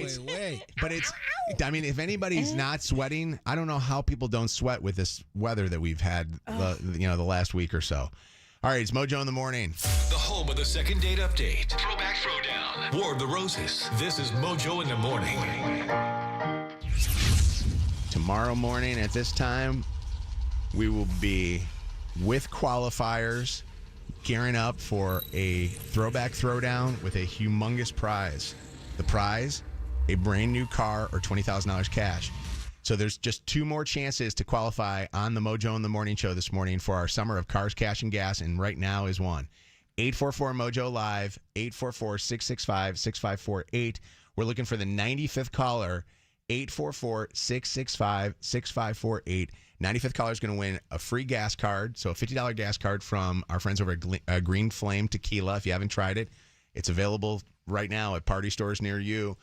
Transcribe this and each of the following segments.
Wait. But I mean, if anybody's not sweating, I don't know how people don't sweat with this weather that we've had the last week or so. All right, it's Mojo in the morning. The home of the second date update. Throwback Throwdown. War of the Roses. This is Mojo in the morning. Tomorrow morning at this time, we will be with qualifiers gearing up for a Throwback Throwdown with a humongous prize. The prize, a brand new car or $20,000 cash. So there's just 2 more chances to qualify on the Mojo in the Morning show this morning for our summer of cars, cash, and gas, and right now is one. 844-MOJO Live, 844-665-6548. We're looking for the 95th caller, 844-665-6548. 95th caller is going to win a free gas card, so a $50 gas card from our friends over at Green Flame Tequila. If you haven't tried it, it's available right now at party stores near you.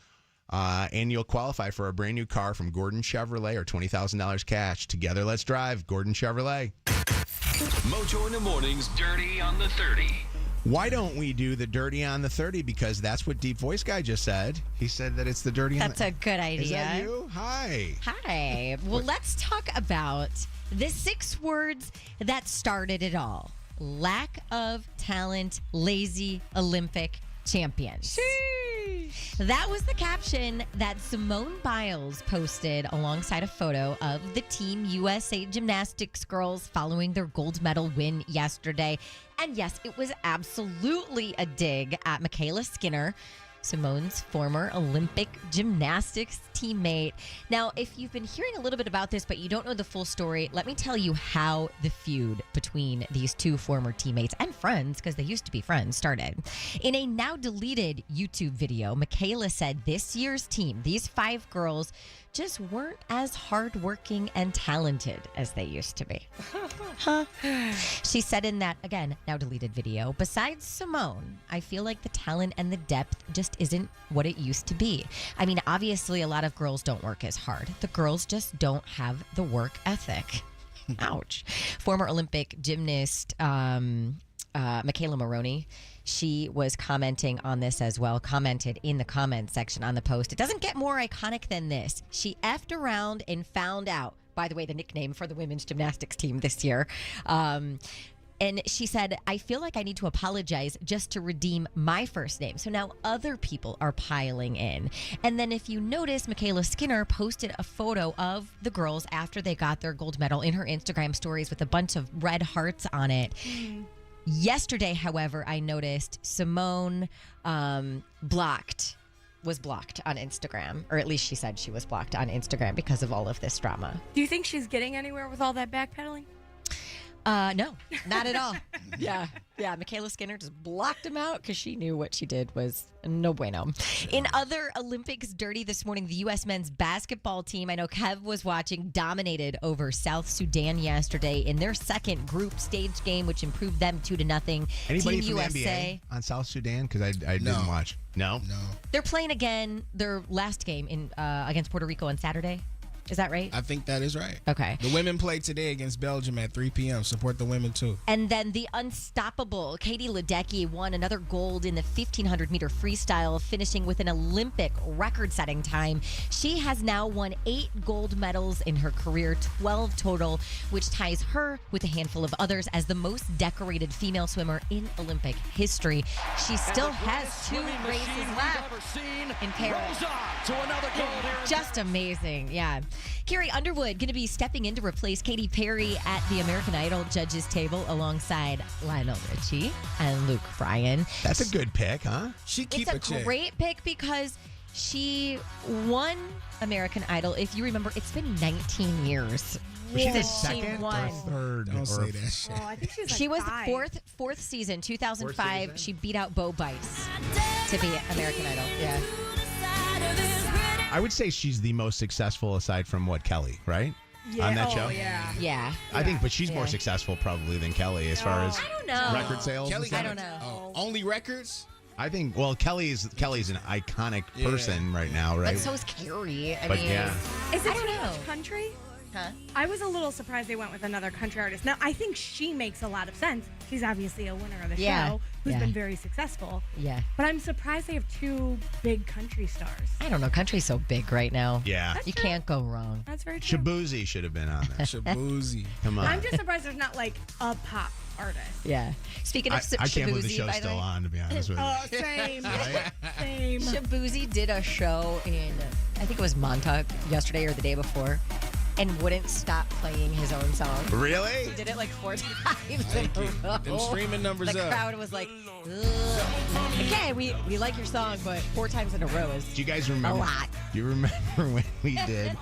And you'll qualify for a brand new car from Gordon Chevrolet or $20,000 cash. Together, let's drive Gordon Chevrolet. Mojo in the morning's Dirty on the 30. Why don't we do the Dirty on the 30? Because that's what Deep Voice Guy just said. He said that it's the Dirty on the... That's a good idea. Is that you? Hi. Hi. Well, let's talk about the 6 words that started it all. Lack of talent, lazy Olympic champions. That was the caption that Simone Biles posted alongside a photo of the Team USA gymnastics girls following their gold medal win yesterday. And yes, it was absolutely a dig at Michaela Skinner, Simone's former Olympic gymnastics teammate. Now, if you've been hearing a little bit about this, but you don't know the full story, let me tell you how the feud between these 2 former teammates and friends, because they used to be friends, started. In a now deleted YouTube video, Michaela said this year's team, these 5 girls, just weren't as hardworking and talented as they used to be. She said in that, again, now deleted video, besides Simone, I feel like the talent and the depth just isn't what it used to be. I mean, obviously, a lot of girls don't work as hard. The girls just don't have the work ethic. Ouch. Former Olympic gymnast Michaela Maroney, she was commenting on this as well, commented in the comment section on the post. It doesn't get more iconic than this. She effed around and found out, by the way, the nickname for the women's gymnastics team this year. And she said, I feel like I need to apologize just to redeem my first name. So now other people are piling in. And then if you notice, Michaela Skinner posted a photo of the girls after they got their gold medal in her Instagram stories with a bunch of red hearts on it. Yesterday, however, I noticed Simone was blocked on Instagram, or at least she said she was blocked on Instagram because of all of this drama. Do you think she's getting anywhere with all that backpedaling? No, not at all. Yeah. Michaela Skinner just blocked him out because she knew what she did was no bueno. In other Olympics dirty this morning, the U.S. men's basketball team, I know Kev was watching, dominated over South Sudan yesterday in their second group stage game, which improved them 2-0. Anybody Team from USA the NBA on South Sudan? Because I didn't watch. No? They're playing again their last game in against Puerto Rico on Saturday. Is that right? I think that is right. Okay. The women played today against Belgium at 3 p.m. Support the women, too. And then the unstoppable Katie Ledecky won another gold in the 1,500-meter freestyle, finishing with an Olympic record-setting time. She has now won 8 gold medals in her career, 12 total, which ties her with a handful of others as the most decorated female swimmer in Olympic history. She still has 2 races left in Paris. Just amazing, yeah. Carrie Underwood going to be stepping in to replace Katy Perry at the American Idol judges table alongside Lionel Richie and Luke Bryan. That's a good pick, huh? It's a great pick because she won American Idol. If you remember, it's been 19 years. Was she the second or third? Don't say that shit. Oh, I think she was the fourth season, 2005. She beat out Bo Bice to be American Idol. Yeah. I would say she's the most successful aside from Kelly, right? Yeah. On that show? Yeah. I think, but she's more successful probably than Kelly as far as I don't know. record sales. Kelly I don't know. Only records? I think, Kelly's an iconic person right now, right? But so is Carrie. But yeah. Is it I don't know. country? Huh? I was a little surprised they went with another country artist. Now, I think she makes a lot of sense. She's obviously a winner of the show who's been very successful. Yeah. But I'm surprised they have two big country stars. I don't know. Country's so big right now. Yeah. You can't go wrong. That's very true. Shabuzi should have been on there. Shabuzi. Come on. I'm just surprised there's not like a pop artist. Yeah. Speaking of I can't believe the Shabuzi, show's by the still way. on, to be honest with you. Oh, same. Same. Shabuzi did a show in, I think it was Montauk yesterday or the day before, and wouldn't stop playing his own song. Really? He did it like 4 times in a row. Them streaming numbers The up. crowd was like, ugh. Okay, we like your song, but 4 times in a row is Do you guys remember? a lot. Do you remember when we did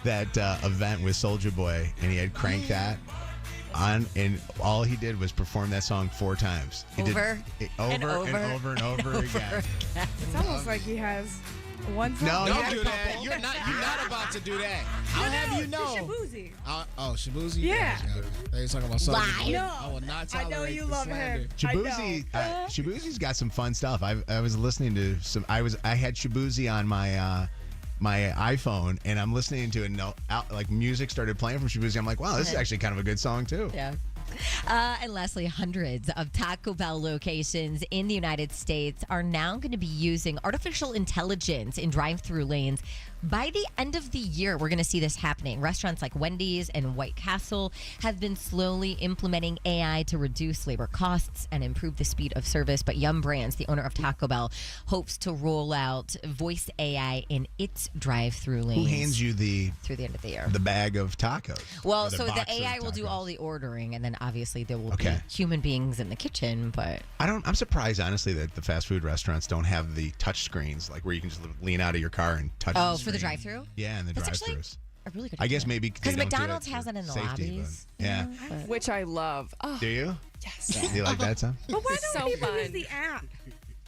that event with Soulja Boy and he had Crank That on, and all he did was perform that song 4 times. He Over did it and over over and over and over again. It's almost like he has one song. No, Don't yeah, do that. You're not about to do that. I'll have you know. Shabuzi. Shabuzi? Yeah. They talking about something. Lie. No. I will not I tolerate know you the love slander. him. Shabuzi's got some fun stuff. I was listening to some. I had Shabuzi on my my iPhone, and I'm listening to it. And like music started playing from Shabuzi. I'm like, wow, this is actually kind of a good song too. Yeah. And lastly, hundreds of Taco Bell locations in the United States are now going to be using artificial intelligence in drive-through lanes. By the end of the year, we're going to see this happening. Restaurants like Wendy's and White Castle have been slowly implementing AI to reduce labor costs and improve the speed of service. But Yum Brands, the owner of Taco Bell, hopes to roll out voice AI in its drive-through lanes. Who hands you through the end of the year? the bag of tacos? Well, Or so the box of AI will do tacos? all the ordering, and then obviously there will Okay. be human beings in the kitchen. But I'm surprised, honestly, that the fast food restaurants don't have the touch screens, like where you can just lean out of your car and touch. oh, the for the screen. drive-through, Yeah, and the That's actually drive-throughs. a really good. I guess idea. maybe because they don't do McDonald's it has for it in the safety, lobbies. but- yeah. Which I love. Oh, Do you? yes. Do you like that, Tom? But why It's don't so people use fun. the app?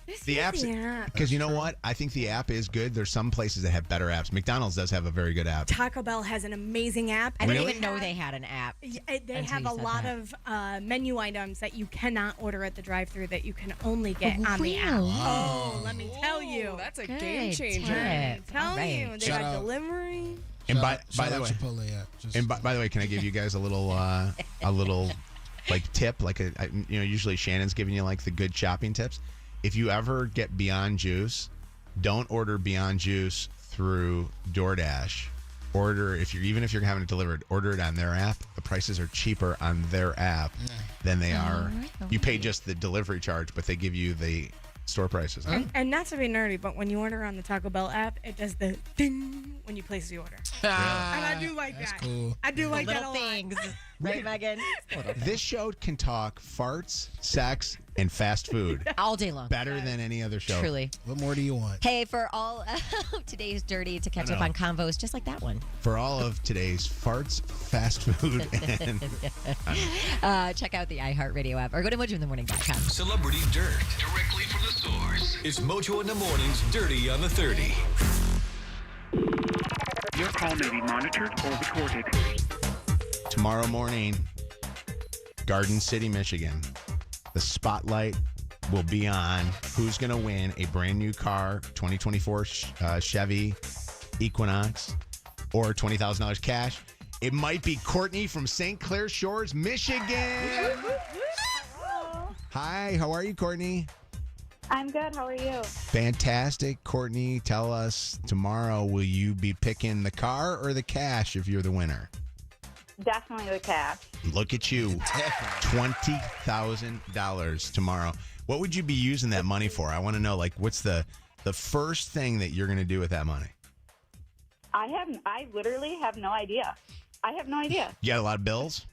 Just The use app's the app. because you know what? I think the app is good. There's some places that have better apps. McDonald's does have a very good app. Taco Bell has an amazing app. I didn't Really? even know they had an app. They Until have you a said lot that. of menu items that you cannot order at the drive-thru that you can only get on the app. really? Oh, let me tell you. That's a Good game changer. tip. I'm telling All right. you, they Shout got out. delivery. And Shout by out the way, Chipotle app. Just- and by the way, can I give you guys a little like tip? Like usually Shannon's giving you like the good shopping tips. If you ever get Beyond Juice, don't order Beyond Juice through DoorDash. Order if you're having it delivered, order it on their app. The prices are cheaper on their app than they are. You pay just the delivery charge, but they give you the store prices. And not to be nerdy, but when you order on the Taco Bell app, it does the ding when you place the order. And I do like That's that. cool. I do like that a Little lot. things, right, Megan? This show can talk farts, sex, and fast food All day long. better than any other show. Truly. What more do you want? Hey, for all of today's dirty to catch up know. on convos, just like that one. For all of today's farts, fast food, and Check out the iHeartRadio app or go to mojointhemorning.com. Celebrity dirt directly from the source. It's Mojo in the Morning's Dirty on the 30. Your call may be monitored or recorded. tomorrow morning, Garden City, Michigan, the spotlight will be on who's going to win a brand new car, 2024 Chevy Equinox, or $20,000 cash. It might be Courtney from St. Clair Shores, Michigan. Hi, how are you, Courtney? I'm good. How are you? Fantastic. Courtney, tell us tomorrow, will you be picking the car or the cash if you're the winner? Definitely the cash. Look at you. $20,000 tomorrow. What would you be using that money for? I want to know, like, what's the first thing that you're going to do with that money? I literally have no idea. I have no idea. You got a lot of bills?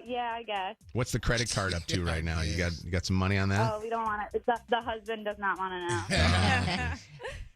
Yeah, I guess. What's the credit card up to right now? You got some money on that? Oh, we don't want it. The husband does not want to know.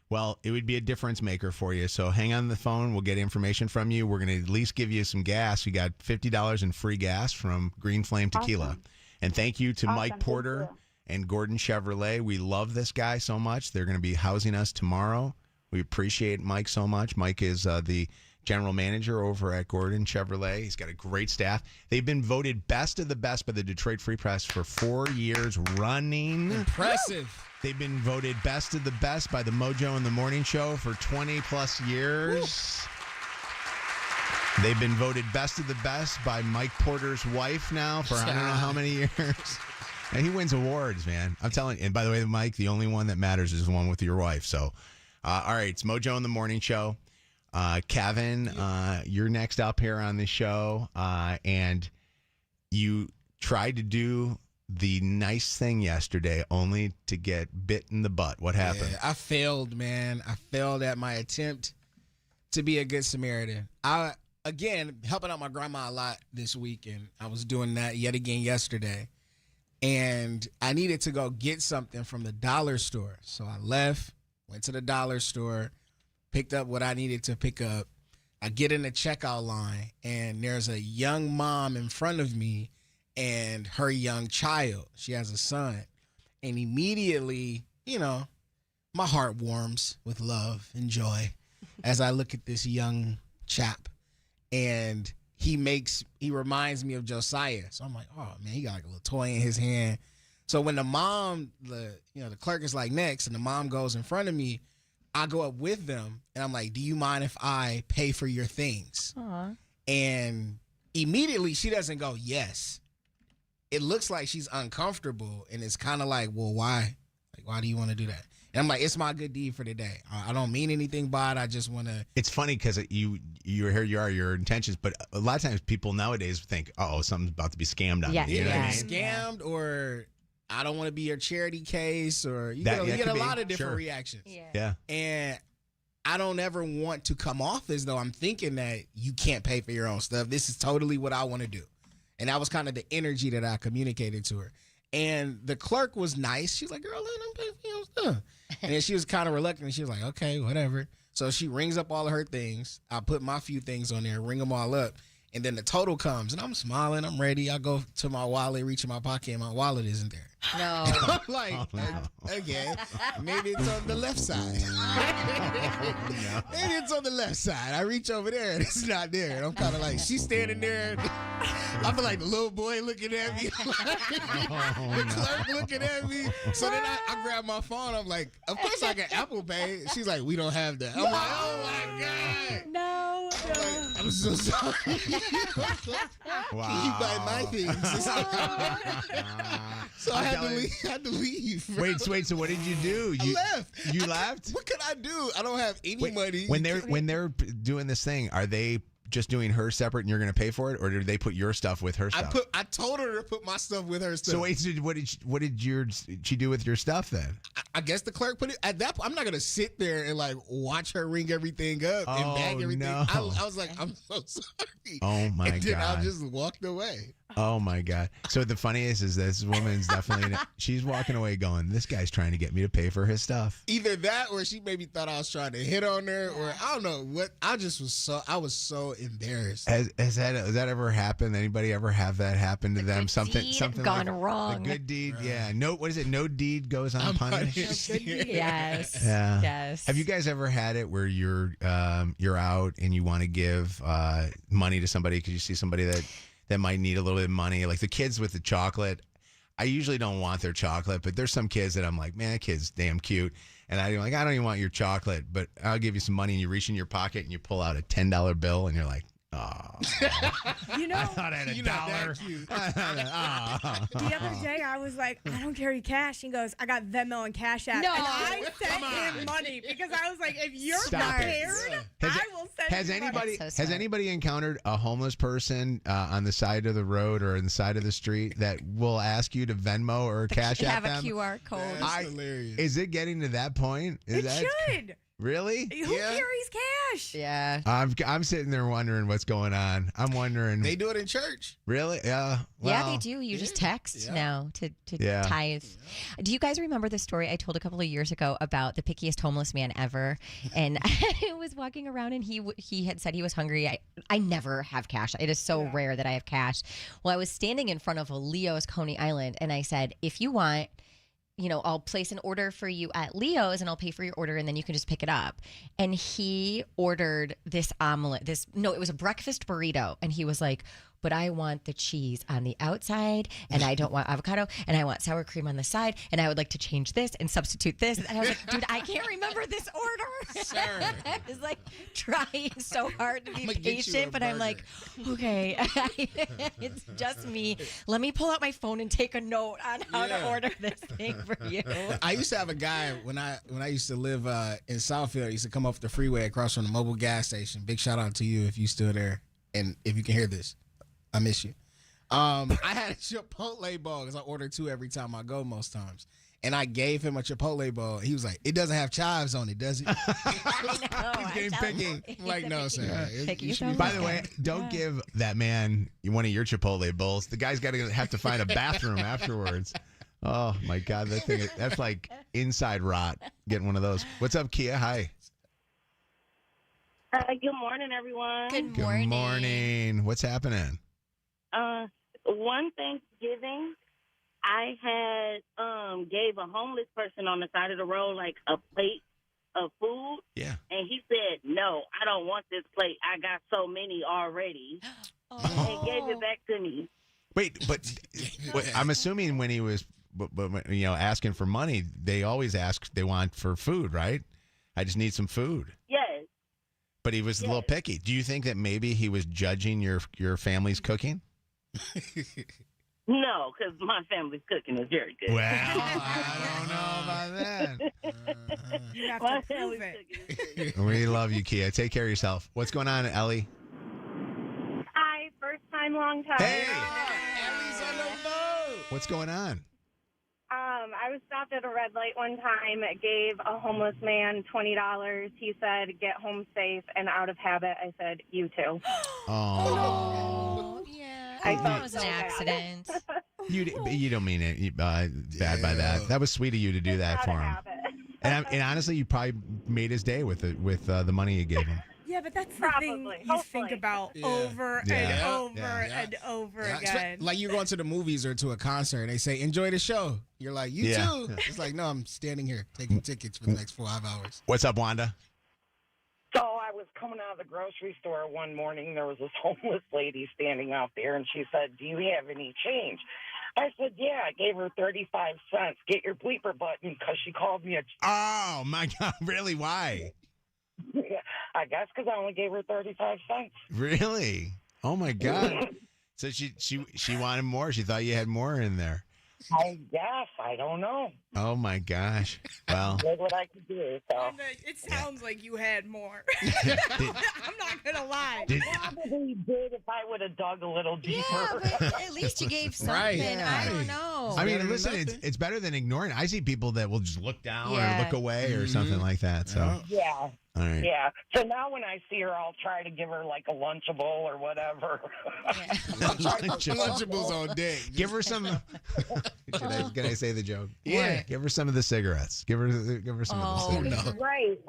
Well, it would be a difference maker for you. So hang on the phone. We'll get information from you. We're going to at least give you some gas. You got $50 in free gas from Green Flame Tequila. Awesome. And thank you to Awesome. Mike Thank Porter you. and Gordon Chevrolet. We love this guy so much. They're going to be housing us tomorrow. We appreciate Mike so much. Mike is the general manager over at Gordon Chevrolet. He's got a great staff. They've been voted best of the best by the Detroit Free Press for 4 years running. Impressive. They've been voted best of the best by the Mojo in the Morning Show for 20 plus years. They've been voted best of the best by Mike Porter's wife now for I don't know how many years. And he wins awards, man. I'm telling you. And by the way, Mike, the only one that matters is the one with your wife. So, all right, it's Mojo in the Morning Show. Kevin, you're next up here on the show. And you tried to do the nice thing yesterday only to get bit in the butt. What happened? Yeah, I failed, man. I failed at my attempt to be a good Samaritan. Again, helping out my grandma a lot this week, and I was doing that yet again yesterday. And I needed to go get something from the dollar store. So I left, went to the dollar store, picked up what I needed to pick up. I get in the checkout line, and there's a young mom in front of me and her young child. She has a son. And immediately, my heart warms with love and joy as I look at this young chap. And he reminds me of Josiah. So I'm like, oh man, he got like a little toy in his hand. So when the mom, the clerk is like next, and the mom goes in front of me, I go up with them, and I'm like, do you mind if I pay for your things? Aww. And immediately she doesn't go, yes. It looks like she's uncomfortable, and it's kind of like, well, why? Like, why do you want to do that? And I'm like, it's my good deed for the day. I don't mean anything by it. I just want to. It's funny because you're here, your intentions, but a lot of times people nowadays think, something's about to be scammed on me. You know what I mean? Scammed, or I don't want to be your charity case, or you get a lot of different reactions. Yeah. And I don't ever want to come off as though I'm thinking that you can't pay for your own stuff. This is totally what I want to do. And that was kind of the energy that I communicated to her. And the clerk was nice. She's like, girl, let him pay for your stuff. And then she was kind of reluctant. She was like, okay, whatever. So she rings up all of her things. I put my few things on there, ring them all up. And then the total comes, and I'm smiling. I'm ready. I go to my wallet, reach in my pocket, and my wallet isn't there. No. I'm like, again, maybe it's on the left side. Maybe it's on the left side. I reach over there, and it's not there. And I'm kind of like, she's standing there. I feel like the little boy looking at me. The clerk looking at me. So then I grab my phone. I'm like, of course I got Apple Pay. She's like, we don't have that. I'm like, oh, my God. No. I'm so sorry. Wow. You buy my things. So I had to leave. Bro. Wait. So what did you do? I left. You left? What could I do? I don't have any money. When they're doing this thing, are they just doing her separate and you're going to pay for it, or did they put your stuff with her stuff? I told her to put my stuff with her stuff. So wait, what did she do with your stuff then? I guess the clerk put it at that point. I'm not gonna sit there and like watch her ring everything up and bag everything. No. I was like, I'm so sorry. Oh my and then God. I just walked away. Oh my God. So the funniest is this woman's definitely she's walking away going, this guy's trying to get me to pay for his stuff. Either that, or she maybe thought I was trying to hit on her, or I don't know what. I was so embarrassed. Has that ever happened? Anybody ever have that happen to them? Something gone like wrong. A good deed, yeah. No, what is it? No deed goes unpunished. Yes. Yeah. Yes. Have you guys ever had it where you're out and you want to give money to somebody because you see somebody that might need a little bit of money, like the kids with the chocolate? I usually don't want their chocolate, but there's some kids that I'm like, man, that kid's damn cute. And I'm like, I don't even want your chocolate, but I'll give you some money. And you reach in your pocket and you pull out a $10 bill and you're like, oh. I thought I had $1. The other day I was like, I don't carry cash. He goes, I got Venmo and Cash App. No. And I sent him money because I was like, if you're Stop it. prepared, Has I will send Has you anybody money. So has anybody encountered a homeless person on the side of the road or on the side of the street that will ask you to Venmo or Cash App have a them? QR code. That's hilarious. Is it getting to that point? It should. Really? Who carries cash? Yeah. I'm sitting there wondering what's going on. I'm wondering. They do it in church. Really? Yeah. Yeah, they do. You just text now to tithe. Do you guys remember the story I told a couple of years ago about the pickiest homeless man ever? And I was walking around and he had said he was hungry. I never have cash. It is so rare that I have cash. Well, I was standing in front of a Leo's Coney Island and I said, if you want, I'll place an order for you at Leo's and I'll pay for your order and then you can just pick it up. And he ordered this omelet. It was a breakfast burrito. And he was like, but I want the cheese on the outside, and I don't want avocado, and I want sour cream on the side, and I would like to change this and substitute this. And I was like, dude, I can't remember this order. Sir. I was like trying so hard to be I'ma get you a patient, but I'm like, okay, it's just me. Let me pull out my phone and take a note on how to order this thing for you. I used to have a guy when I used to live in Southfield. He used to come off the freeway across from the mobile gas station. Big shout out to you if you still there, and if you can hear this, I miss you. I had a Chipotle bowl because I order 2 every time I go most times. And I gave him a Chipotle bowl. He was like, "It doesn't have chives on it, does it?" He's getting picky. I'm like, no, sir. By the way, don't give that man one of your Chipotle bowls. The guy's got to have to find a bathroom afterwards. Oh my God, that's like inside rot. Getting one of those. What's up, Kia? Hi. Good morning, everyone. Good Good morning. What's happening? One Thanksgiving, I had gave a homeless person on the side of the road like a plate of food. Yeah. And he said, "No, I don't want this plate. I got so many already." And gave it back to me. Wait, but I'm assuming when he was, asking for money, they always ask they want for food, right? I just need some food. Yes. But he was a little picky. Do you think that maybe he was judging your family's cooking? No, because my family's cooking is very good. Well, I don't know about that. You have My to prove family's it. cooking is We love you, Kia. Take care of yourself. What's going on, Ellie? Hi, first time, long time. Hey! Ellie's on the phone. What's going on? I was stopped at a red light one time, gave a homeless man $20. He said, "Get home safe," and out of habit, I said, "You too." Oh, yeah. I thought it was an accident. You don't mean it bad by that. That was sweet of you to do that for him. And honestly, you probably made his day with the money you gave him. Yeah, but that's the Probably, thing you hopefully. think about Yeah. over Yeah. and Yeah. over Yeah. and over Yeah, again. like you're going to the movies or to a concert, and they say, "Enjoy the show." You're like, "You Yeah. too." It's like, no, I'm standing here taking tickets for the next 5 hours. What's up, Wanda? So I was coming out of the grocery store one morning. There was this homeless lady standing out there, and she said, "Do you have any change?" I said, "Yeah." I gave her 35 cents. Get your bleeper button, because she called me a... Oh, my God. Really? Why? I guess because I only gave her 35 cents. Really? Oh, my God. So she wanted more. She thought you had more in there. I guess. I don't know. Oh, my gosh. Well. Did what I could do. So. It sounds like you had more. I'm not going to lie. Probably did if I would have dug a little deeper. Yeah, but at least you gave something. Right. I don't know. I mean, better than listen, nothing. it's better than ignoring. I see people that will just look down Yeah. or look away or something like that. So, Yeah. all right. Yeah. So now when I see her, I'll try to give her like a Lunchable or whatever. Lunchables on deck. Give her some. Can I say the joke? Yeah. Give her some of the cigarettes. Give her some of the cigarettes. no. Right.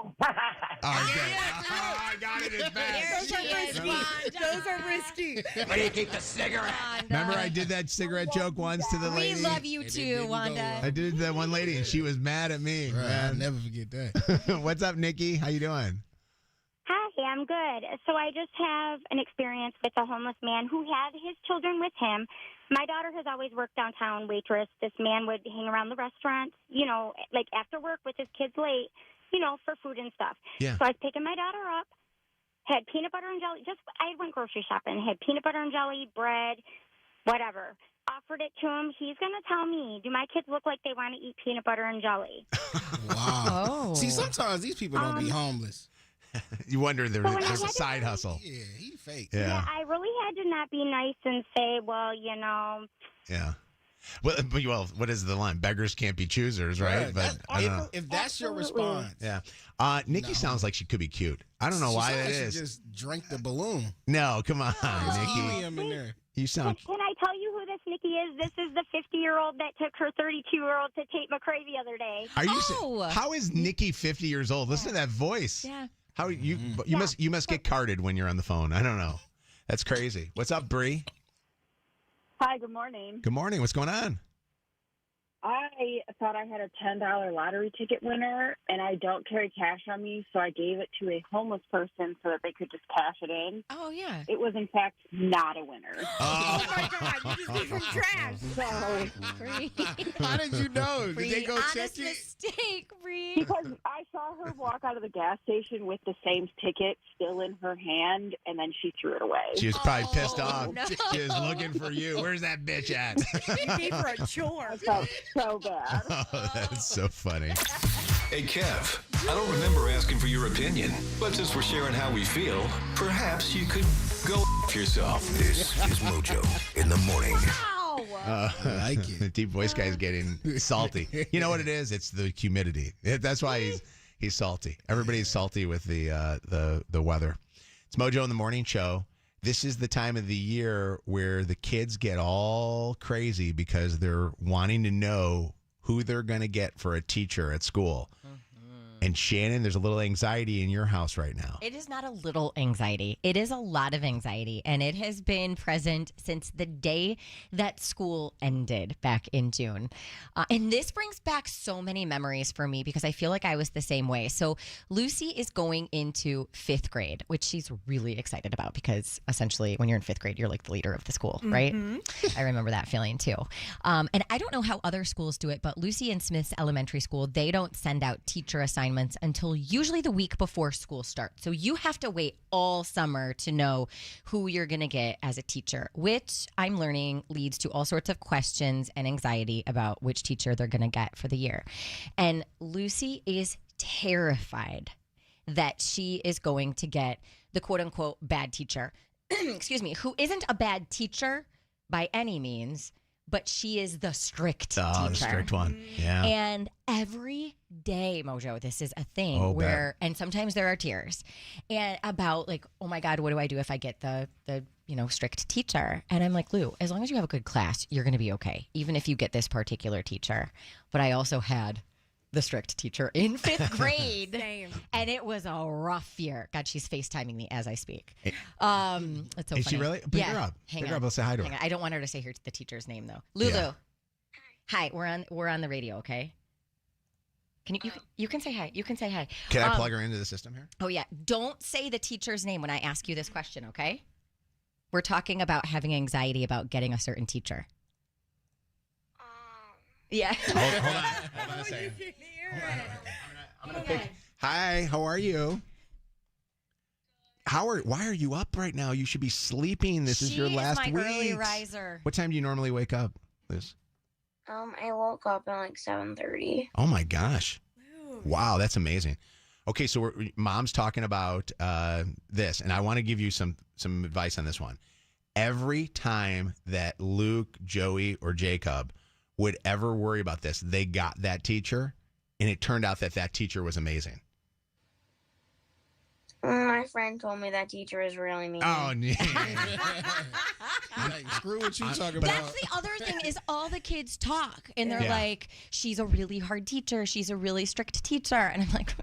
I got it. It's back. Those are risky. Those are risky. Where do you keep the cigarette? Remember, I did that cigarette joke once to the We lady. love you It too, didn't go Wanda. I did that one lady, and she was mad at me. Right, I'll Man. never forget that. What's up, Nikki? How you doing? Hi, I'm good. So I just have an experience with a homeless man who had his children with him. My daughter has always worked downtown waitress. This man would hang around the restaurants, like after work with his kids late, for food and stuff. Yeah. So I was picking my daughter up, had peanut butter and jelly. I went grocery shopping, had peanut butter and jelly, bread, whatever. Offered it to him. He's going to tell me, do my kids look like they want to eat peanut butter and jelly? Wow. Oh. See, sometimes these people don't be homeless. You wonder when I there's a had to- side hustle. Yeah, he fake. Yeah. I really had to not be nice and say, well, Yeah. Well, what is the line? Beggars can't be choosers, right? Right. But I don't know. If that's your Absolutely. response, Yeah. Nikki sounds like she could be cute. I don't know she why sounds that like she is. just drank the balloon. No, come on, There's Nikki. helium in there. You sound. Can I tell you who this Nikki is? This is the 50-year-old that took her 32-year-old to Tate McRae the other day. Are you? Oh. How is Nikki 50 years old? Listen to that voice. Yeah. How you? You must get carded when you're on the phone. I don't know. That's crazy. What's up, Bree? Hi, good morning. Good morning. What's going on? I thought I had a $10 lottery ticket winner, and I don't carry cash on me, so I gave it to a homeless person so that they could just cash it in. Oh, yeah. It was, in fact, not a winner. Oh my God, you just gave him trash. So, Bree. How did you know? Did they go check honest it? mistake, Bree. because I saw her walk out of the gas station with the same ticket still in her hand, and then she threw it away. She was probably pissed off. no. She was looking for you. Where's that bitch at? You gave her a chore. I felt so bad. Oh, that's so funny. Hey, Kev, I don't remember asking for your opinion, but since we're sharing how we feel, perhaps you could go F yourself. This is Mojo in the morning. I like it. The deep voice guy's getting salty. You know what it is? It's the humidity. That's why he's salty. Everybody's salty with the weather. It's Mojo in the Morning Show. This is the time of the year where the kids get all crazy because they're wanting to know who they're going to get for a teacher at school. And Shannon, there's a little anxiety in your house right now. It is not a little anxiety. It is a lot of anxiety, and it has been present since the day that school ended back in June. And this brings back so many memories for me because I feel like I was the same way. So Lucy is going into 5th grade, which she's really excited about because essentially when you're in 5th grade, you're like the leader of the school, right? I remember that feeling too. And I don't know how other schools do it, but Lucy and Smith's elementary school, they don't send out teacher assignments until usually the week before school starts. So you have to wait all summer to know who you're going to get as a teacher, which I'm learning leads to all sorts of questions and anxiety about which teacher they're going to get for the year. And Lucy is terrified that she is going to get the quote unquote bad teacher, excuse me, who isn't a bad teacher by any means, but she is the strict teacher. The strict one. Yeah. And every day, Mojo, this is a thing and sometimes there are tears and about like, oh my God, what do I do if I get the strict teacher? And I'm like, Lou, as long as you have a good class, you're going to be okay, even if you get this particular teacher. But I also had the strict teacher in 5th grade. Same. And it was a rough year. God, she's FaceTiming me as I speak. It's so Is funny. she really? Pick her up. Hang Pick on. her up. Let's say hi to Hang her. on. I don't want her to say the teacher's name though. Lulu. Yeah. Hi, we're on the radio, okay? Can you can say hi. You can say hi. Can I plug her into the system here? Oh yeah. Don't say the teacher's name when I ask you this question, okay? We're talking about having anxiety about getting a certain teacher. Yeah. Hold on a second. I'm gonna pick. Hi, how are you? Why are you up right now? You should be sleeping. This is your last my week. early riser. What time do you normally wake up, Liz? I woke up at like 7:30. Oh my gosh. Wow, that's amazing. Okay, so Mom's talking about this, and I want to give you some advice on this one. Every time that Luke, Joey, or Jacob would ever worry about this, they got that teacher, and it turned out that teacher was amazing. My friend told me that teacher is really mean. Oh, yeah. Like, screw what you talking about. That's the other thing is all the kids talk and they're Yeah. like, she's a really hard teacher. She's a really strict teacher. And I'm like,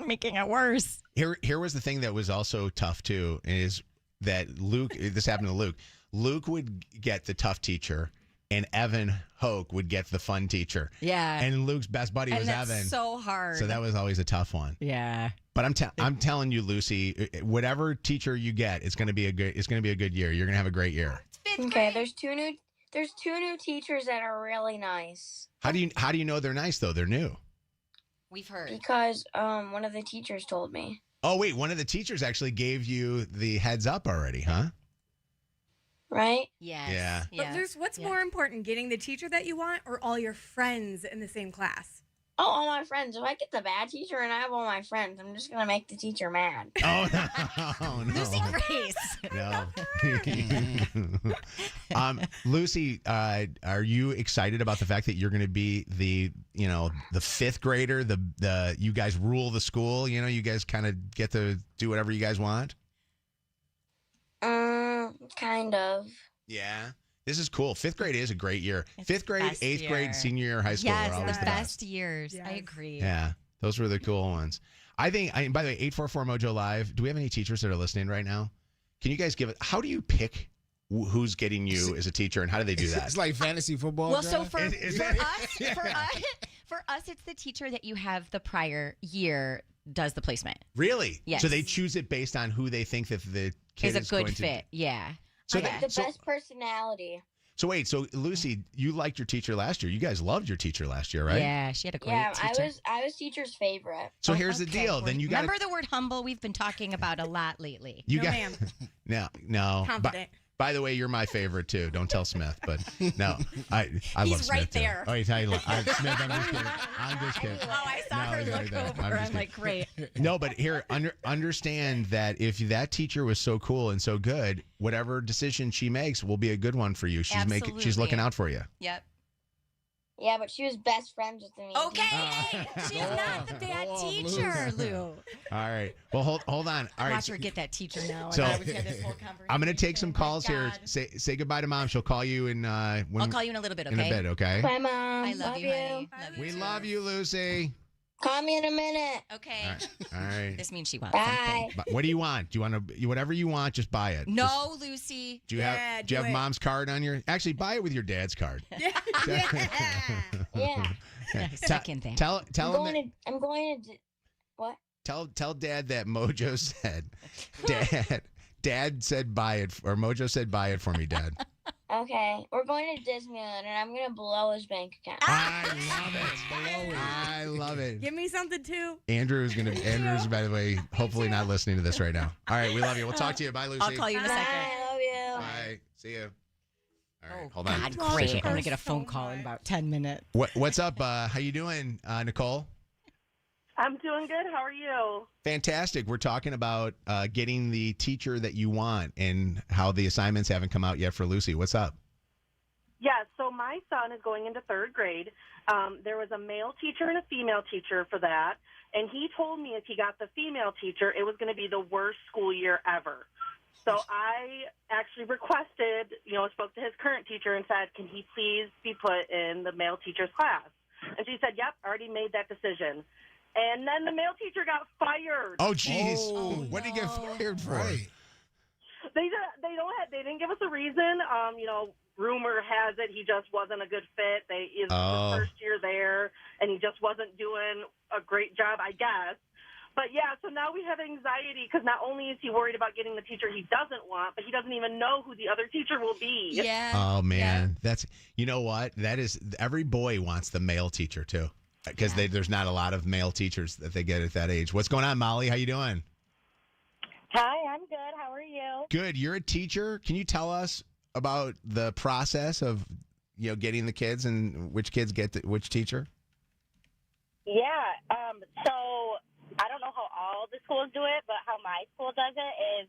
making it worse. Here was the thing that was also tough too, is that Luke, this happened to Luke. Luke would get the tough teacher and Evan Hoke would get the fun teacher. Yeah. And Luke's best buddy was that's Evan. so hard. So that was always a tough one. Yeah. But I'm telling you, Lucy, whatever teacher you get, it's going to be a good year. You're going to have a great year. Okay, there's two new teachers that are really nice. How do you know they're nice though? They're new. We've heard. Because one of the teachers told me. Oh wait, one of the teachers actually gave you the heads up already, huh? Right? Yes. Yeah. But Luce, what's more important, getting the teacher that you want or all your friends in the same class? Oh, all my friends. If I get the bad teacher and I have all my friends, I'm just going to make the teacher mad. Oh, no. Lucy Grace. No. Lucy, are you excited about the fact that you're going to be the 5th grader? The you guys rule the school. You guys kind of get to do whatever you guys want. Kind of. Yeah. This is cool. 5th grade is a great year. It's 5th grade, best 8th grade, year. senior year of high school are always the best. years. Yes. I agree. Yeah. Those were the cool ones. By the way, 844 Mojo Live. Do we have any teachers that are listening right now? Can you guys give it? How do you pick who's getting you as a teacher, and how do they do that? It's like fantasy football. Well, so draft. for us, it's the teacher that you have the prior year does the placement. Really? Yes. So they choose it based on who they think that the kid Is a good going fit. Yeah. So Like the best personality. So wait, so Lucy, you liked your teacher last year. You guys loved your teacher last year, right? Yeah, she had a great Yeah, teacher. I was teacher's favorite. So here's the deal. Then you got remember the word humble. We've been talking about a lot lately. You got no. Confident. By the way, you're my favorite too. Don't tell Smith, but no, I love He's Smith right too. there. Oh, Smith, I'm just kidding. I'm just kidding. Oh, I saw her look over. I'm like, great. No, but here, understand that if that teacher was so cool and so good, whatever decision she makes will be a good one for you. She's she's looking out for you. Yep. Yeah, but she was best friends with me. Okay, she's not the bad teacher, Lou. All right. Well, hold on. All right. Watch her get that teacher now. So and I was had this whole conversation. I'm going to take some calls here. God. Say goodbye to Mom. She'll call you in. I'll call you in a little bit. Okay. In a bit. Okay. Bye, Mom. I love you, honey. We love you, Lucy. Call me in a minute. Okay. All right. This means she wants Bye. What do you want? Do you want to whatever you want? Just buy it. No, Lucy. Do you have Mom's card on your? Actually, buy it with your dad's card. Yeah. Second thing. Tell him. I'm going to. What? Tell Dad that Mojo said. Dad said buy it, or Mojo said buy it for me, Dad. Okay, we're going to Disneyland, and I'm gonna blow his bank account. I love it. I love it. Give me something too. Andrew's, by the way, hopefully not listening to this right now. All right, we love you. We'll talk to you. Bye, Lucy. I'll call you in a second. I love you. Bye. See you. All right, hold on. God, great. I'm gonna get a phone call in about 10 minutes. What's up? How you doing, Nicole? I'm doing good. How are you? Fantastic. We're talking about getting the teacher that you want and how the assignments haven't come out yet for Lucy. What's up? Yeah, so my son is going into third grade. There was a male teacher and a female teacher for that, and he told me if he got the female teacher, it was going to be the worst school year ever. So I actually requested, spoke to his current teacher and said, can he please be put in the male teacher's class? And she said, yep, already made that decision. And then the male teacher got fired. Oh, jeez. What did he get fired for? Right. They didn't give us a reason. Rumor has it he just wasn't a good fit. His first year there, and he just wasn't doing a great job, I guess. But yeah, so now we have anxiety because not only is he worried about getting the teacher he doesn't want, but he doesn't even know who the other teacher will be. Yeah. Oh man, that's what that is. Every boy wants the male teacher too. Because there's not a lot of male teachers that they get at that age. What's going on, Molly? How you doing? Hi, I'm good. How are you? Good. You're a teacher. Can you tell us about the process of, getting the kids and which kids get which teacher? Yeah. So I don't know how all the schools do it, but how my school does it is,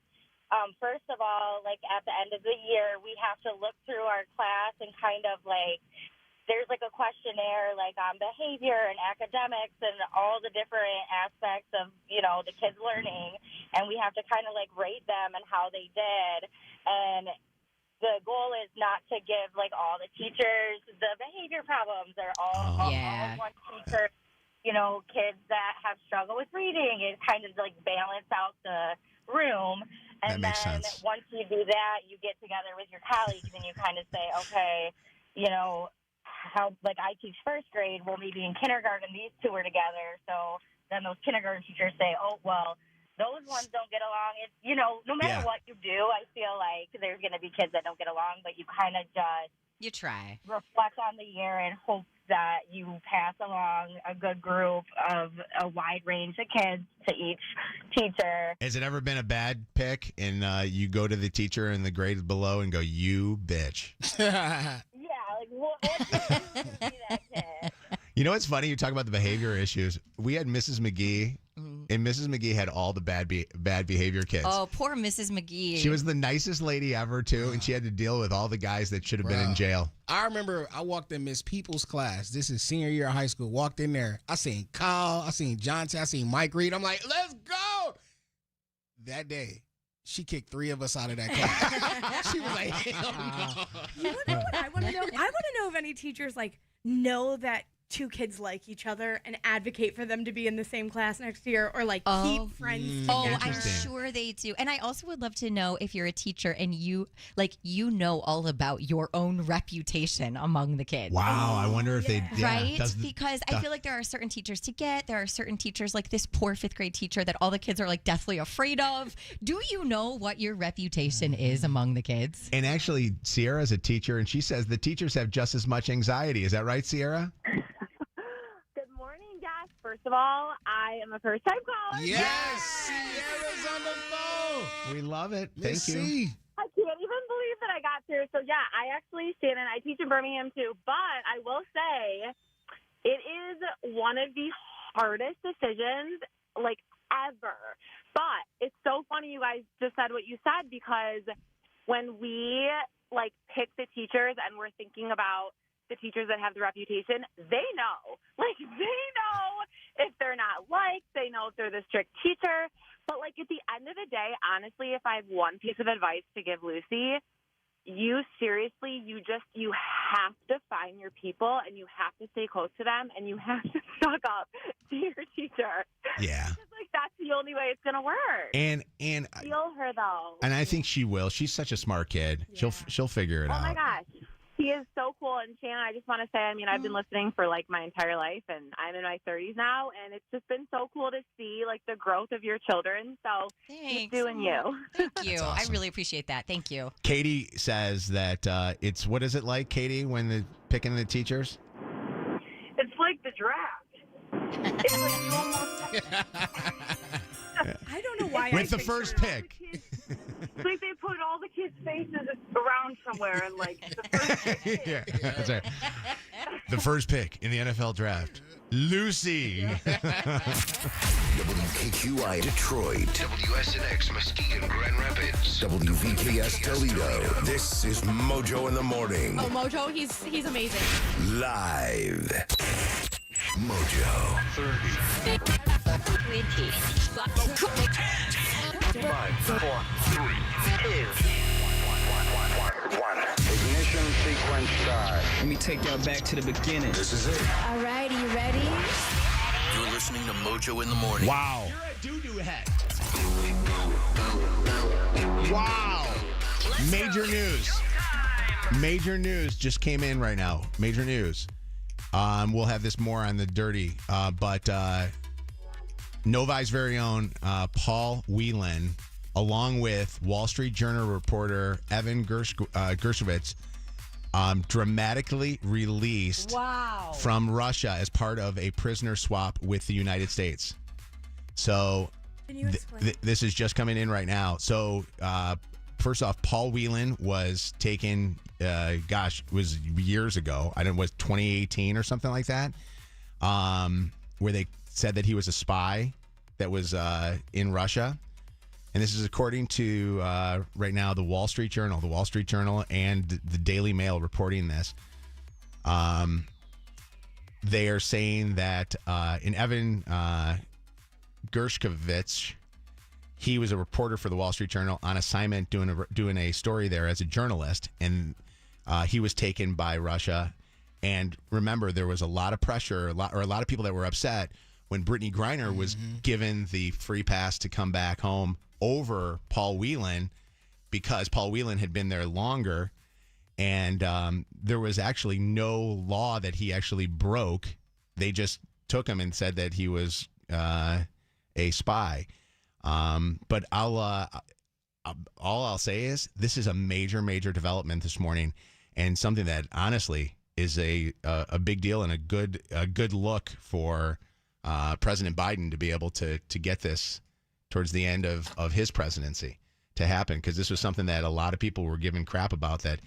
first of all, like at the end of the year, we have to look through our class and kind of there's a questionnaire on behavior and academics and all the different aspects of, the kids' learning. And we have to kind of rate them and how they did. And the goal is not to give all the teachers the behavior problems. They're all one teacher, kids that have struggled with reading. It kind of balance out the room. And that makes then sense. Once you do that, you get together with your colleagues and you kind of say, okay, how I teach first grade, well, maybe in kindergarten these two are together. So then those kindergarten teachers say, oh, well, those ones don't get along. It's, no matter what you do, I feel like there's going to be kids that don't get along, but you kind of just try reflect on the year and hope that you pass along a good group of a wide range of kids to each teacher. Has it ever been a bad pick and you go to the teacher in the grades below and go, you bitch? What do you do to be that kid? You know what's funny? You talk about the behavior issues. We had Mrs. McGee, and Mrs. McGee had all the bad behavior kids. Oh, poor Mrs. McGee. She was the nicest lady ever, too, and she had to deal with all the guys that should have been in jail. I remember I walked in Miss People's class. This is senior year of high school. Walked in there. I seen Kyle. I seen Johnson. I seen Mike Reed. I'm like, let's go. That day, she kicked 3 of us out of that class. She was like, hell no. You know what I want to know? I want to know if any teachers know that two kids like each other and advocate for them to be in the same class next year, or like keep friends together. Oh, I'm sure they do. And I also would love to know if you're a teacher and you know all about your own reputation among the kids. Wow, I wonder if they right? Because I feel like there are certain teachers to get. There are certain teachers like this poor 5th grade teacher that all the kids are like deathly afraid of. Do you know what your reputation is among the kids? And actually, Sierra's a teacher, and she says the teachers have just as much anxiety. Is that right, Sierra? First of all, I am a first-time caller. Yes! Sierra's on the phone. We love it. Let's Thank you. see. I can't even believe that I got through. So, yeah, Shannon, I teach in Birmingham, too. But I will say it is one of the hardest decisions, like, ever. But it's so funny you guys just said what you said, because when we, like, pick the teachers and we're thinking about the teachers that have the reputation, they know. Like, they know if they're not liked. They know if they're the strict teacher. But, like, at the end of the day, honestly, if I have one piece of advice to give Lucy, you have to find your people, and you have to stay close to them, and you have to suck up to your teacher. Yeah. Because, like, that's the only way it's going to work. And Feel her, though. And I think she will. She's such a smart kid. Yeah. She'll figure it out. Oh, my gosh. He is so cool. And Shannon, I just want to say, I mean, I've been listening for like my entire life, and I'm in my 30s now, and it's just been so cool to see like the growth of your children. So keep doing you. Thank you. Awesome. I really appreciate that. Thank you. Katie says that it's, what is it like, Katie, when picking the teachers? It's like the draft. It's like you almost. I don't know why. With the first pick. It's like they put all the kids' faces around somewhere, and like the first pick. Yeah, that's right. The first pick in the NFL draft, Lucy. WKQI Detroit, WSNX Muskegon Grand Rapids, WVKS Toledo. This is Mojo in the Morning. Oh, Mojo, he's amazing. Live. Mojo. 30. 20. 5, 4, 3, 2, 1. Ignition sequence start. Let me take y'all back to the beginning. This is it. All right, are you ready? You're listening to Mojo in the Morning. Wow. You're a doo-doo head. Wow. Major news. Major news just came in right now. Major news. We'll have this more on the dirty, but Novi's very own Paul Whelan, along with Wall Street Journal reporter Evan Gershkovich, dramatically released from Russia as part of a prisoner swap with the United States. So this is just coming in right now. So first off, Paul Whelan was taken, was years ago. I don't know, was 2018 or something like that, where they said that he was a spy that was in Russia. And this is according to, right now, the Wall Street Journal. The Wall Street Journal and the Daily Mail reporting this. They are saying that in Evan Gershkovich, he was a reporter for the Wall Street Journal on assignment doing a story there as a journalist. And he was taken by Russia. And remember, there was a lot of pressure, a lot of people that were upset when Brittany Griner was given the free pass to come back home over Paul Whelan, because Paul Whelan had been there longer, and there was actually no law that he actually broke. They just took him and said that he was a spy. But all I'll say is this is a major, major development this morning, and something that honestly is a big deal and a good look for President Biden to be able to get this towards the end of his presidency to happen, because this was something that a lot of people were giving crap about that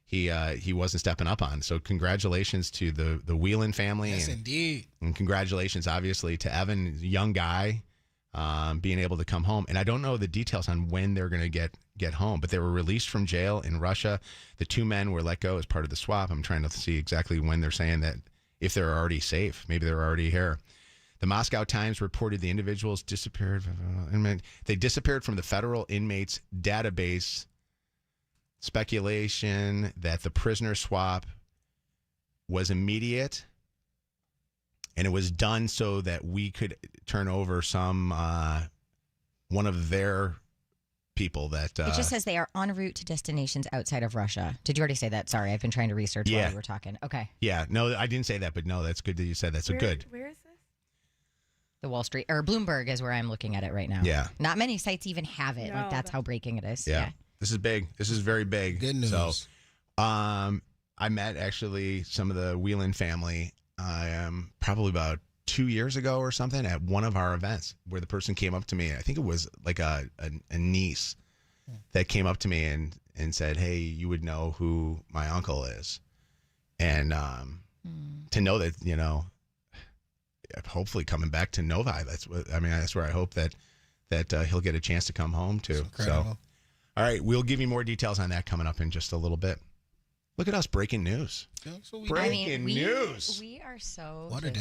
he wasn't stepping up on. So congratulations to the Whelan family. Yes, indeed. And congratulations, obviously, to Evan, young guy, being able to come home. And I don't know the details on when they're going to get home, but they were released from jail in Russia. The two men were let go as part of the swap. I'm trying to see exactly when they're saying that, if they're already safe. Maybe they're already here. The Moscow Times reported the individuals disappeared. They disappeared from the federal inmates database. Speculation that the prisoner swap was immediate and it was done so that we could turn over some one of their people that. It just says they are en route to destinations outside of Russia. Did you already say that? Sorry, I've been trying to research while we were talking. Okay. Yeah, no, I didn't say that, but no, that's good that you said that. So good. Where is this? The Wall Street or Bloomberg is where I'm looking at it right now. Yeah. Not many sites even have it. Like that's how breaking it is. Yeah. This is big. This is very big. Good news. So, I met actually some of the Whelan family probably about 2 years ago or something at one of our events where the person came up to me. I think it was like a niece that came up to me and said, "Hey, you would know who my uncle is." And to know that, hopefully coming back to Novi, that's where I hope that he'll get a chance to come home to. So, all right, we'll give you more details on that coming up in just a little bit. Look at us, breaking news. Breaking news. We are so. What a day.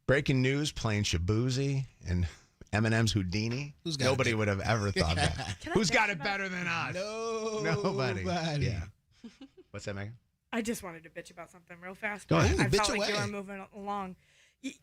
Breaking news, playing Shabuzi and Eminem's Houdini. Nobody would have ever thought that. Who's got it better than us? Nobody. Yeah. What's that, Meaghan? I just wanted to bitch about something real fast. Go ahead. I Bitch felt like you away. were moving along.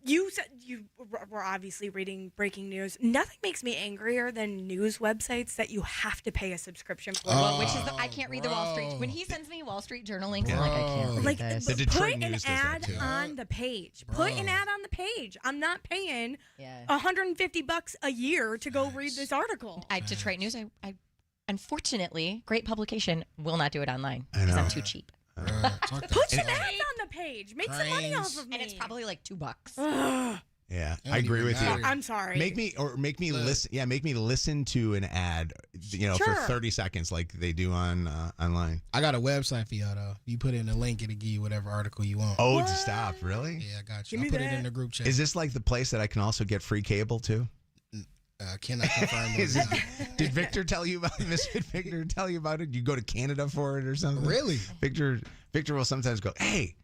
You said you were obviously reading breaking news. Nothing makes me angrier than news websites that you have to pay a subscription for. Which is I can't read the Wall Street. When he sends me Wall Street Journal links, I'm like, I can't read this. The Detroit put News an does that ad too. on the page. Put an ad on the page. I'm not paying $150 a year to go read this article. Detroit News, I unfortunately, great publication, will not do it online because I'm too cheap. Put some ads on the page. Make some money off of me. And it's probably like $2. Yeah, I agree with you. I'm sorry. Make me listen. Yeah, make me listen to an ad. For 30 seconds, like they do on online. I got a website for y'all though. You put in a link, it'll give you whatever article you want. Oh, stop! Really? Yeah, I got you. I'll put it in the group chat. Is this like the place that I can also get free cable too? Cannot confirm. Did Victor tell you about Misfit Victor tell you about it? You go to Canada for it or something? Really? Victor will sometimes go, "Hey,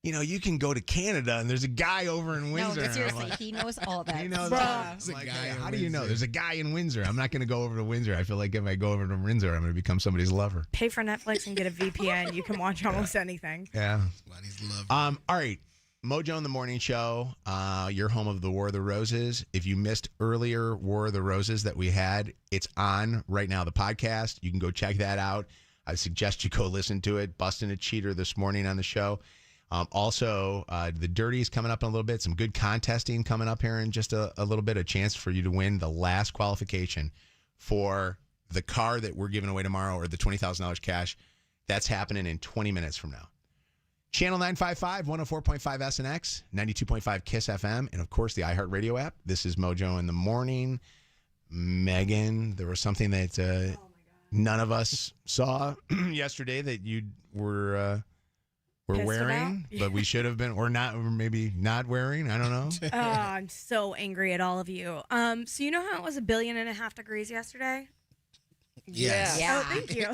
you can go to Canada and there's a guy over in Windsor." No, seriously, he knows all that. He knows There's a like, guy in how do you know? Windsor. There's a guy in Windsor. I'm not going to go over to Windsor. I feel like if I go over to Windsor, I'm going to become somebody's lover. Pay for Netflix and get a VPN. You can watch almost anything. Yeah. Somebody's lover. All right. Mojo in the Morning Show, your home of the War of the Roses. If you missed earlier War of the Roses that we had, it's on right now, the podcast. You can go check that out. I suggest you go listen to it. Busting a cheater this morning on the show. Also, the Dirty's coming up in a little bit. Some good contesting coming up here in just a little bit. A chance for you to win the last qualification for the car that we're giving away tomorrow, or the $20,000 cash. That's happening in 20 minutes from now. Channel 955, 104.5 SNX, 92.5 KISS FM, and of course the iHeartRadio app. This is Mojo in the Morning. Meaghan, there was something that none of us saw yesterday that you were wearing, but we should have been, or not, or maybe not wearing. I don't know. I'm so angry at all of you. So you know how it was 1.5 billion degrees yesterday? Yes. Yeah. Oh, thank you.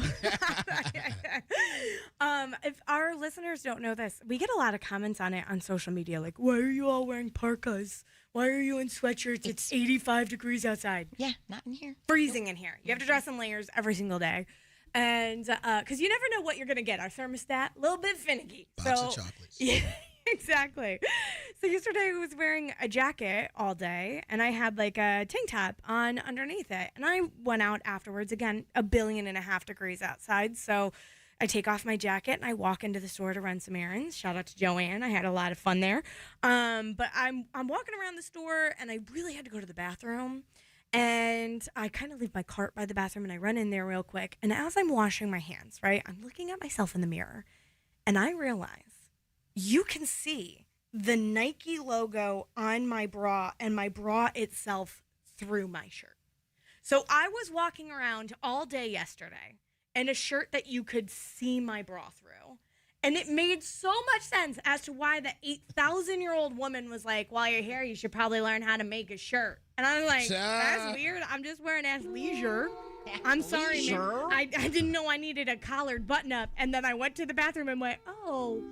If our listeners don't know this, we get a lot of comments on it on social media, like, why are you all wearing parkas? Why are you in sweatshirts? It's 85 degrees outside. Yeah, not in here. Freezing in here. You have to dress in layers every single day. And because you never know what you're going to get. Our thermostat, a little bit finicky. Box of chocolates. Yeah, exactly. So yesterday I was wearing a jacket all day, and I had like a tank top on underneath it. And I went out afterwards, again, 1.5 billion degrees outside. So I take off my jacket and I walk into the store to run some errands. Shout out to Joanne. I had a lot of fun there. But I'm walking around the store, and I really had to go to the bathroom. And I kind of leave my cart by the bathroom, and I run in there real quick. And as I'm washing my hands, right, I'm looking at myself in the mirror, and I realize you can see the Nike logo on my bra and my bra itself through my shirt. So I was walking around all day yesterday in a shirt that you could see my bra through. And it made so much sense as to why the 8,000-year-old woman was like, while you're here, you should probably learn how to make a shirt. And I'm like, that's weird. I'm just wearing athleisure. I'm sorry, man. I didn't know I needed a collared button-up. And then I went to the bathroom and went, oh,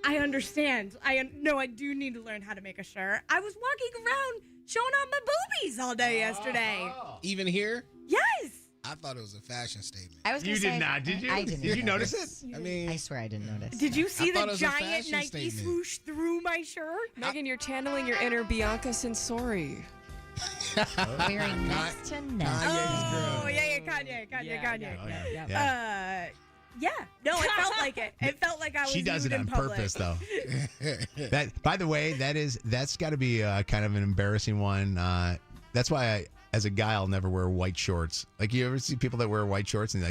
I understand. I do need to learn how to make a shirt. I was walking around showing off my boobies all day yesterday. Even here? Yes. I thought it was a fashion statement. I was gonna You say, did not, did you? I didn't. Did you notice it? I mean, I swear I didn't notice. Did you see I thought the it was a giant fashion Nike statement. swoosh through my shirt? Megan, you're channeling your inner Bianca Sensori. Wearing next to next. Oh, yeah, Kanye. Yeah. No, it felt like it. It felt like I was She does it nude on in public. purpose, though. That, by the way, that's got to be kind of an embarrassing one. That's why as a guy, I'll never wear white shorts. Like, you ever see people that wear white shorts and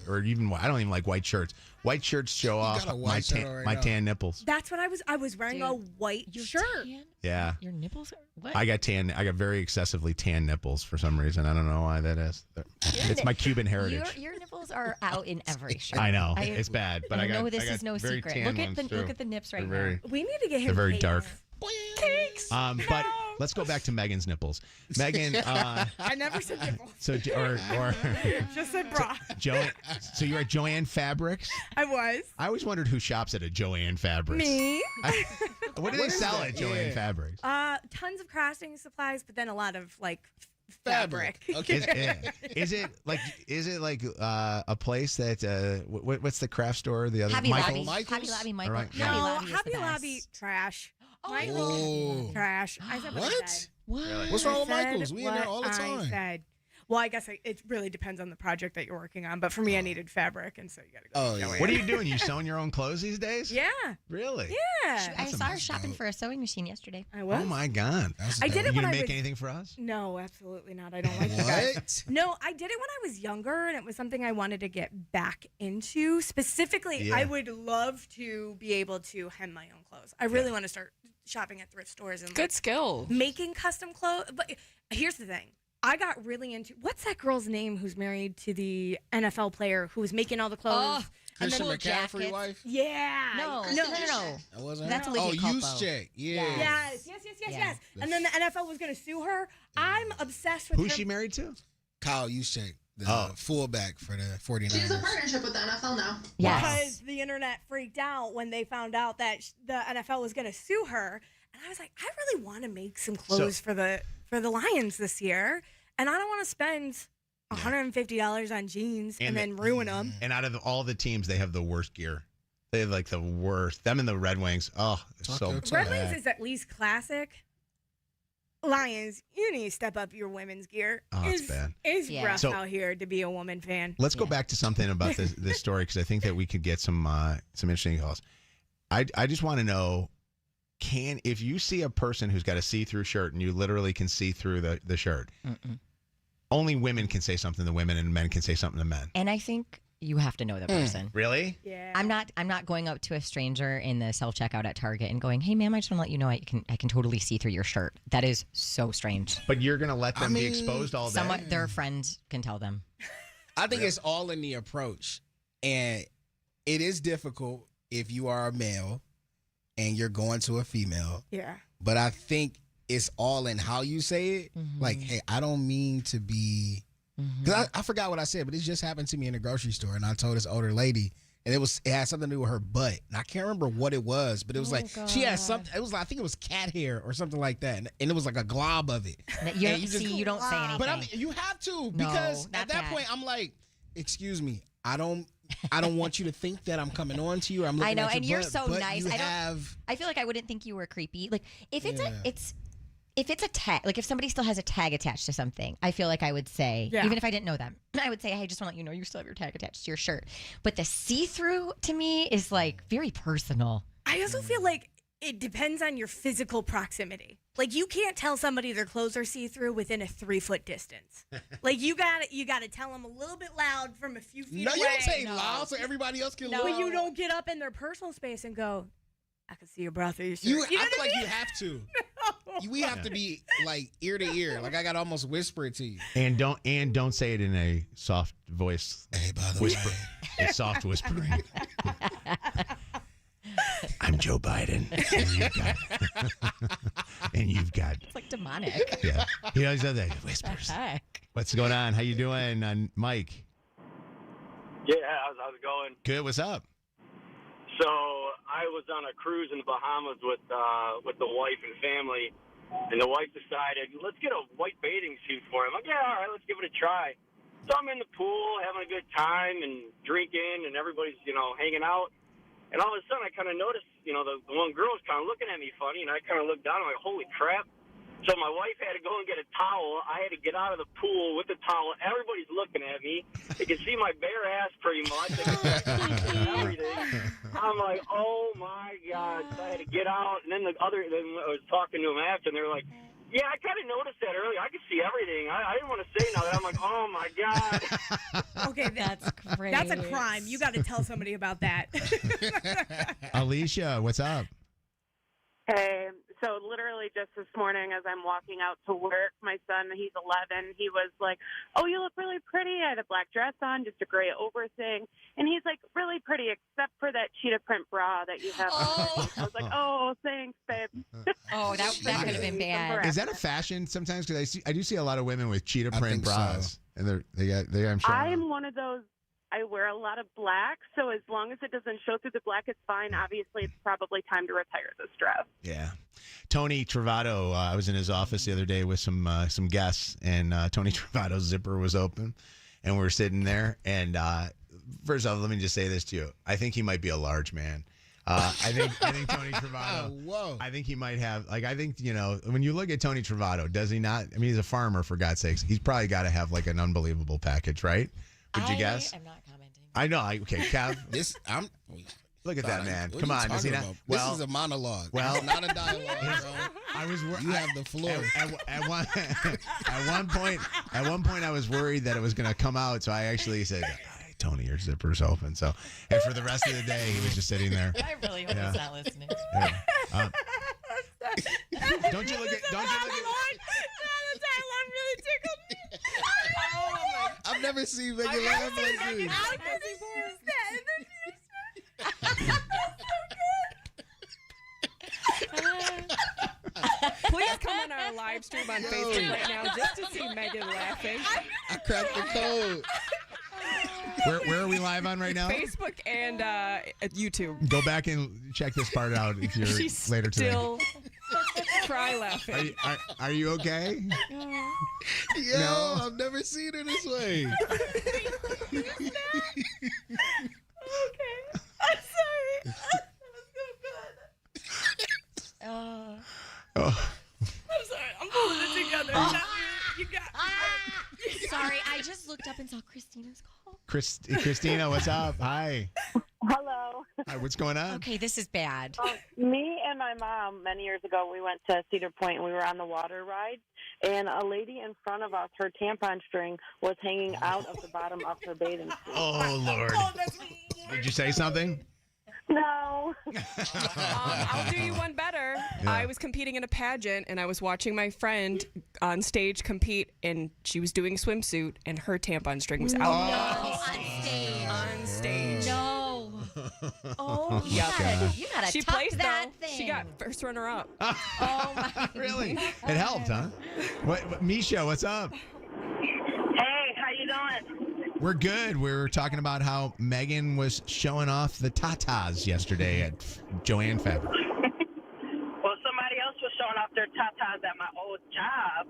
or even I don't even like white shirts. White shirts show off got a white shirt right my now. tan nipples. That's what I was wearing a white shirt. Yeah. Your nipples are what? I got very excessively tan nipples for some reason. I don't know why that is. It's my Cuban heritage. Your nipples are out in every shirt. I know it's bad, but I got. this I got is no very secret. tan Look at ones, the too. look at the nips right They're now. We need to get him. They're very cakes. dark. Cakes. But let's go back to Megan's nipples. Megan. I never said nipples. So or Just said bra. So you're at Joanne Fabrics. I was. I always wondered who shops at a Joanne Fabrics. Me. What do they sell at Joanne Fabrics? Tons of crafting supplies, but then a lot of like fabric. Okay. Is it like a place that what's the craft store? The other Hobby Michael's? Lobby. Hobby Lobby, Michael. All right. No, Hobby Lobby is the Hobby best. Lobby trash. Oh. Michael's trash. I said what? I What? said. What? Really? What's wrong I with said Michael's? We in there all the what time. I said. Well, I guess it really depends on the project that you're working on. But for me, I needed fabric, and so you got to go. Oh, to yeah. Joanne. What are you doing? You sewing your own clothes these days? Yeah. Really? Yeah. I saw her shopping for a sewing machine yesterday. I was. Oh my God! I did it You when gonna I make was. anything for us? No, absolutely not. I don't like that. What? No, I did it when I was younger, and it was something I wanted to get back into. Specifically, Yeah. I would love to be able to hem my own clothes. I really want to start shopping at thrift stores and Good skill. making custom clothes. But here's the thing. I got really into what's that girl's name who's married to the NFL player who was making all the clothes? and Christian then- McCaffrey wife? Yeah. No. That wasn't That's her? Olivia Oh, Culpo. use check. Yeah. Yes. And then the NFL was going to sue her. I'm obsessed with Who's her. she married to? Kyle Juszczyk, the fullback for the 49ers. She's in partnership with the NFL now. Because the internet freaked out when they found out that the NFL was going to sue her, and I was like, I really want to make some clothes for the Lions this year, and I don't want to spend $150 on jeans and then ruin them. And out of all the teams, they have the worst gear. They have like the worst. Them and the Red Wings. Oh, they're so Red bad. Wings is at least classic. Lions, you need to step up your women's gear. Oh, it's bad. It's rough So- out here to be a woman fan. Let's go back to something about this story because I think that we could get some interesting calls. I just want to know, if you see a person who's got a see-through shirt and you literally can see through the shirt, only women can say something to women and men can say something to men. And I think you have to know the person. Really? Yeah. I'm not going up to a stranger in the self-checkout at Target and going, "Hey ma'am, I just want to let you know I can totally see through your shirt." That is so strange. But you're going to let them be exposed all day? Their friends can tell them. I think it's all in the approach. And it is difficult if you are a male and you're going to a female. Yeah. But I think it's all in how you say it. Like, hey, I don't mean to be... Because I forgot what I said, but it just happened to me in the grocery store. And I told this older lady, and it had something to do with her butt. And I can't remember what it was, but it was she had something. It was I think it was cat hair or something like that. And it was like a glob of it. You don't say anything. But you have to, because at that point, I'm like, excuse me, I don't want you to think that I'm coming on to you. Or I'm looking I know, at your and you're butt, so but nice. You have... I feel like I wouldn't think you were creepy. Like if it's a tag, like if somebody still has a tag attached to something, I feel like I would say, even if I didn't know them, I would say, hey, I just want to let you know you still have your tag attached to your shirt. But the see-through to me is like very personal. I also feel like it depends on your physical proximity. Like you can't tell somebody their clothes are see-through within a 3-foot distance. Like you got to tell them a little bit loud from a few feet away. No, you don't say loud so everybody else can look. But you don't get up in their personal space and go, I can see your bra through your shirt. I feel like you have to. We have to be like ear to ear. Like I got to almost whisper it to you. And don't say it in a soft voice. Hey, by the whisper. way. A soft whispering. I'm Joe Biden. And you've got It's like demonic. Yeah. He always does that. Whispers. Heck? What's going on? How you doing, Mike? Yeah, how's it going? Good. What's up? So I was on a cruise in the Bahamas with the wife and family, and the wife decided, let's get a white bathing suit for him. I'm like, yeah, all right, let's give it a try. So I'm in the pool having a good time and drinking, and everybody's, hanging out. And all of a sudden, I kind of noticed, the one girl's kind of looking at me funny, and I kind of looked down. I'm like, holy crap. So my wife had to go and get a towel. I had to get out of the pool with the towel. Everybody's looking at me. They can see my bare ass pretty much. Everything. I'm like, oh, my God. So I had to get out. And then I was talking to them after, and they were like, yeah, I kind of noticed that earlier. I could see everything. I didn't want to say nothing. I'm like, oh, my God. Okay, that's great. That's a crime. You got to tell somebody about that. Alicia, what's up? Hey, so literally just this morning as I'm walking out to work, my son, he's 11, he was like, oh, you look really pretty. I had a black dress on, just a gray over thing. And he's like, really pretty, except for that cheetah print bra that you have. Oh. I was like, oh, thanks, babe. Oh, that could have been bad. Is that a fashion sometimes? Because I do see a lot of women with cheetah print bras. So. And I'm sure. I'm one of those. I wear a lot of black, so as long as it doesn't show through the black, it's fine. Obviously, it's probably time to retire this dress. Yeah. Tony Travato, I was in his office the other day with some guests, and Tony Travato's zipper was open, and we were sitting there. And first off, let me just say this to you. I think he might be a large man. I think Tony Travato. Whoa. I think he might have, when you look at Tony Travato, does he not? I mean, he's a farmer, for God's sakes. He's probably got to have like an unbelievable package, right? Would you guess? I'm not commenting. I know. Okay, Kev. Look at that Fine. man. What Come are you on. Does he talking not? about? Well, this is a monologue. Well, it's not a dialogue, bro. You have the floor. At one point, I was worried that it was going to come out, so I actually said, hey, Tony, your zipper's open. So, and for the rest of the day, he was just sitting there. I really hope he's not listening. Yeah. Don't you look at? really tickled me. Oh my! I've never seen Meaghan laugh like this. Please come on our live stream on Facebook right now just to see Meaghan laughing. I cracked the code. Where are we live on right now? Facebook and YouTube. Go back and check this part out if you're She's later today. still cry laughing. Are you okay? Yo, No. I've never seen her this way. Okay, I'm sorry. That was so good. Oh. I'm sorry. I'm pulling it together. Now you got. Sorry, I just looked up and saw Christina's call. Christina, what's up? Hi. Hello. Hi. What's going on? Okay, this is bad. Me and my mom, many years ago, we went to Cedar Point and we were on the water ride. And a lady in front of us, her tampon string was hanging out of the bottom of her bathing suit. Oh, Lord. Did you say something? No. I'll do you one better. Yeah. I was competing in a pageant, and I was watching my friend on stage compete, and she was doing a swimsuit, and her tampon string was out. On stage. No. Oh, you gotta She tuck placed that though. thing. She got first runner up. Oh my. Really? It helped, huh? Misha, what's up? Hey, how you doing? We're good. We were talking about how Meaghan was showing off the tatas yesterday at Joanne Fabric. Well, somebody else was showing off their tatas at my old job.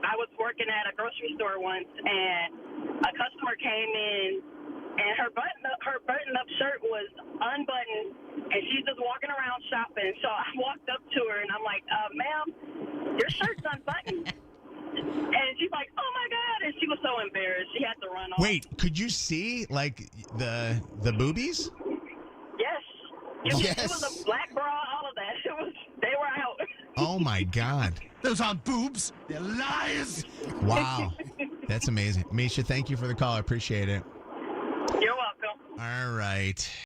I was working at a grocery store once, and a customer came in, and her button-up shirt was unbuttoned, and she's just walking around shopping. So I walked up to her, and I'm like, ma'am, your shirt's unbuttoned. And she's like, oh, my God. And she was so embarrassed. She had to run off. Wait, could you see, like, the boobies? Yes. It was a black bra, all of that. They were out. Oh, my God. Those aren't boobs. They're lies. Wow. That's amazing. Misha, thank you for the call. I appreciate it. You're welcome. All right.